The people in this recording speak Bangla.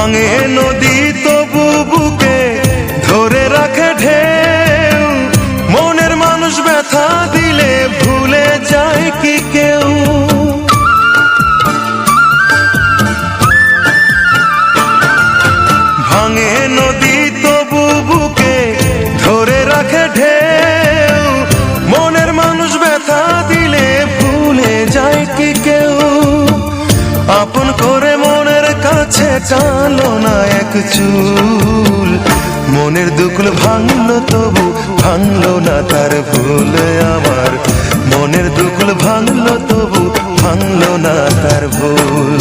ভাঙে নদী তবু বুকে ধরে রাখে ঢেউ, মনের মানুষ ব্যথা দিলে ভুলে যায় কি কেউ? ভাঙে নদী তবু বুকে ধরে রাখে ঢেউ, মনের মানুষ ব্যথা দিলে ভুলে যায় কি কেউ? আপন করে মনের কাছে টানলো না এক চুল, মনের দুকুল ভাঙলো তবু ভাঙলো না তার ভুল। আমার মনের দুকুল ভাঙলো তবু ভাঙলো না তার ভুল।